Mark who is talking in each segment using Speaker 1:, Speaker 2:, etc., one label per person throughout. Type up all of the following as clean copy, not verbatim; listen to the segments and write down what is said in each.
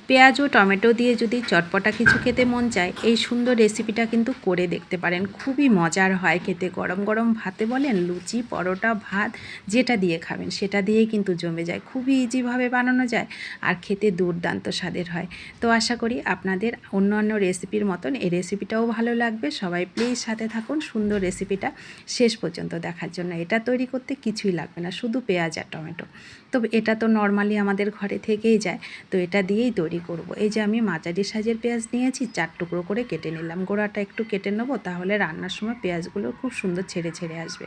Speaker 1: পেঁয়াজ ও টমেটো দিয়ে যদি চটপটা কিছু খেতে মন চায়, এই সুন্দর রেসিপিটা কিন্তু করে দেখতে পারেন। খুবই মজার হয় খেতে। গরম গরম ভাতে বলেন, লুচি, পরোটা, ভাত যেটা দিয়ে খাবেন সেটা দিয়েই কিন্তু জমে যায়। খুবই ইজিভাবে বানানো যায় আর খেতে দুর্দান্ত স্বাদের হয়। তো আশা করি আপনাদের অন্যান্য রেসিপির মতন এই রেসিপিটাও ভালো লাগবে। সবাই প্লিজ সাথে থাকুন সুন্দর রেসিপিটা শেষ পর্যন্ত দেখার জন্য। এটা তৈরি করতে কিছুই লাগবে না, শুধু পেঁয়াজ আর টমেটো। তবে এটা তো নর্মালি আমাদের ঘরে থেকেই যায়, তো এটা দিয়েই তৈরি করব। এই যে আমি মাঝারি সাইজের পেঁয়াজ নিয়েছি, 4 টুকরো করে কেটে নিলাম। গোড়াটা একটু কেটে নেবো, তাহলে রান্নার সময় পেঁয়াজগুলো খুব সুন্দর ছেড়ে ছেড়ে আসবে।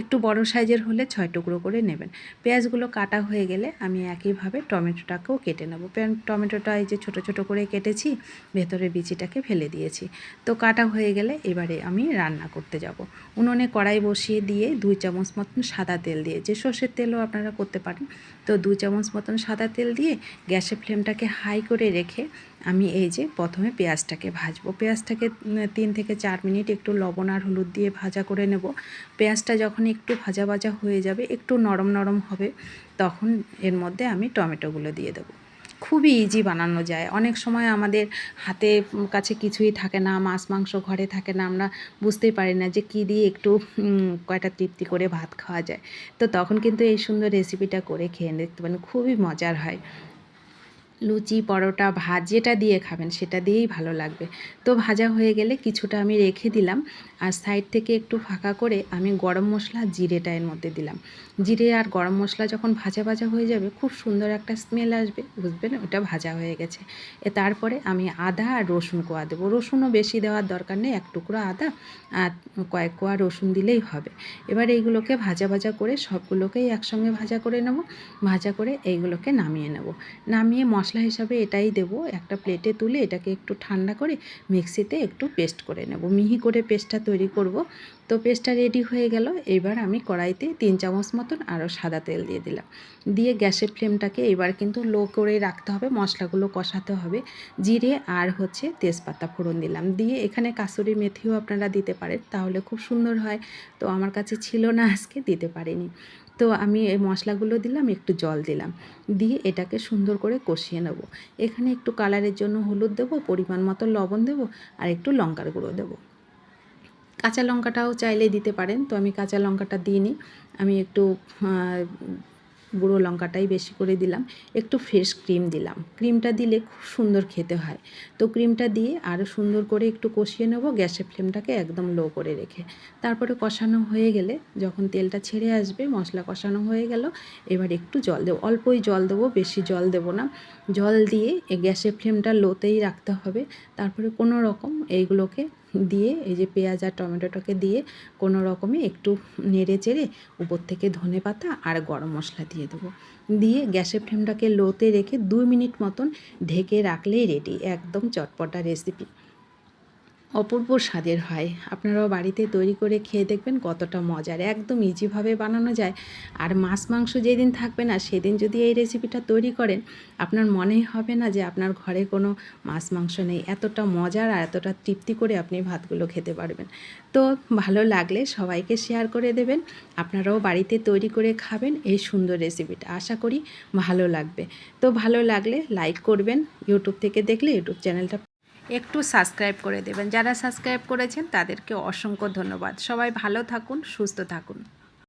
Speaker 1: একটু বড় সাইজের হলে 6 টুকরো করে নেবেন। পেঁয়াজগুলো কাটা হয়ে গেলে আমি একইভাবে টমেটোটাকেও কেটে নেব। টমেটোটা এই যে ছোট ছোট করে কেটেছি, ভেতরের বিচিটাকে ফেলে দিয়েছি। তো কাটা হয়ে গেলে এবারে আমি রান্না করতে যাব। উনুনে কড়াই বসিয়ে দিয়ে 2 চামচ মতন সাদা তেল দিয়ে, যে সর্ষের তেলও আপনারা করতে পারেন, তো 2 চামচ মতন সাদা তেল দিয়ে গ্যাসের ফ্লেমটাকে হাই করে রেখে আমি এই যে প্রথমে পেঁয়াজটাকে ভাজবো। পেঁয়াজটাকে 3 থেকে 4 মিনিট একটু লবণ আর হলুদ দিয়ে ভাজা করে নেব। পেঁয়াজটা যখন একটু ভাজা ভাজা হয়ে যাবে, একটু নরম নরম হবে, তখন এর মধ্যে আমি টমেটোগুলো দিয়ে দেবো। খুবই ইজি বানানো যায়। অনেক সময় আমাদের হাতে কাছে কিছুই থাকে না, মাছ মাংস ঘরে থাকে না, আমরা বুঝতেই পারি না যে কী দিয়ে একটু কয়টা তৃপ্তি করে ভাত খাওয়া যায়। তো তখন কিন্তু এই সুন্দর রেসিপিটা করে খেয়ে দেখতে পারেন, খুবই মজার হয়। লুচি, পরোটা, ভাত যেটা দিয়ে খাবেন সেটা দিয়েই ভালো লাগবে। তো ভাজা হয়ে গেলে কিছুটা আমি রেখে দিলাম, আর সাইড থেকে একটু ফাঁকা করে আমি গরম মশলা, জিরেটা এর মধ্যে দিলাম। জিরে আর গরম মশলা যখন ভাজা ভাজা হয়ে যাবে, খুব সুন্দর একটা স্মেল আসবে, বুঝবেন ওটা ভাজা হয়ে গেছে। তারপরে আমি আদা আর রসুন কোয়া দেবো। রসুনও বেশি দেওয়ার দরকার নেই, 1 টুকরো আদা আর কয়েক কোয়া রসুন দিলেই হবে। এবার এইগুলোকে ভাজা ভাজা করে সবগুলোকেই একসঙ্গে ভাজা করে নেব। ভাজা করে এইগুলোকে নামিয়ে নেব। নামিয়ে মশলা হিসাবে এটাই দেব। একটা প্লেটে তুলে এটাকে একটু ঠান্ডা করে মিক্সিতে একটু পেস্ট করে নেব, মিহি করে পেস্টটা তৈরি করব। তো পেস্টটা রেডি হয়ে গেল। এবার আমি কড়াইতে 3 চামচ মতন আরও সাদা তেল দিয়ে দিলাম। দিয়ে গ্যাসের ফ্লেমটাকে এবার কিন্তু লো করে রাখতে হবে, মশলাগুলো কষাতে হবে। জিরে আর তেজপাতা ফোড়ন দিলাম। দিয়ে এখানে কাসুরি মেথিও আপনারা দিতে পারেন, তাহলে খুব সুন্দর হয়। তো আমার কাছে ছিল না, আজকে দিতে পারিনি। তো আমি এই মশলাগুলো দিলাম, একটু জল দিলাম, দিয়ে এটাকে সুন্দর করে কষিয়ে নেব। এখানে একটু কালারের জন্য হলুদ দেবো, পরিমাণ মতো লবণ দেবো, আর একটু লঙ্কার গুঁড়ো দেবো। কাঁচা লঙ্কাটাও চাইলে দিতে পারেন, তো আমি কাঁচা লঙ্কাটা দিইনি, আমি একটু গুঁড়ো লঙ্কাটাই বেশি করে দিলাম। একটু ফ্রেশ ক্রিম দিলাম, ক্রিমটা দিলে খুব সুন্দর খেতে হয়। তো ক্রিমটা দিয়ে আরও সুন্দর করে একটু কষিয়ে নেব, গ্যাসের ফ্লেমটাকে একদম লো করে রেখে। তারপরে কষানো হয়ে গেলে, যখন তেলটা ছেড়ে আসবে, মশলা কষানো হয়ে গেল, এবার একটু জল দেবো, অল্পই জল দেবো, বেশি জল দেবো না। জল দিয়ে গ্যাসের ফ্লেমটা লোতেই রাখতে হবে। তারপরে কোনো রকম এইগুলোকে দিয়ে, এই যে পেঁয়াজ আর টমেটোটাকে দিয়ে কোনো রকমে একটু নেড়ে চেড়ে উপর থেকে ধনেপাতা আর গরম মশলা দিয়ে দেবো। দিয়ে গ্যাসের ফ্লেমটাকে লোতে রেখে 2 মিনিট মতন ঢেকে রাখলেই রেডি, একদম চটপটা রেসিপি। অপূর্ব স্বাদের হয়। আপনারাও বাড়িতে তৈরি করে খেয়ে দেখবেন কতটা মজার, একদম ইজিভাবে বানানো যায়। আর মাছ মাংস যেদিন থাকবে না, সেদিন যদি এই রেসিপিটা তৈরি করেন, আপনার মনেই হবে না যে আপনার ঘরে কোনো মাছ মাংস নেই। এতটা মজার আর এতটা তৃপ্তি করে আপনি ভাতগুলো খেতে পারবেন। তো ভালো লাগলে সবাইকে শেয়ার করে দেবেন। আপনারাও বাড়িতে তৈরি করে খাবেন এই সুন্দর রেসিপিটা, আশা করি ভালো লাগবে। তো ভালো লাগলে লাইক করবেন, ইউটিউব থেকে দেখলে ইউটিউব চ্যানেলটা একটু সাবস্ক্রাইব করে দেবেন। যারা সাবস্ক্রাইব করেছেন তাদেরকে অসংখ্য ধন্যবাদ। সবাই ভালো থাকুন, সুস্থ থাকুন।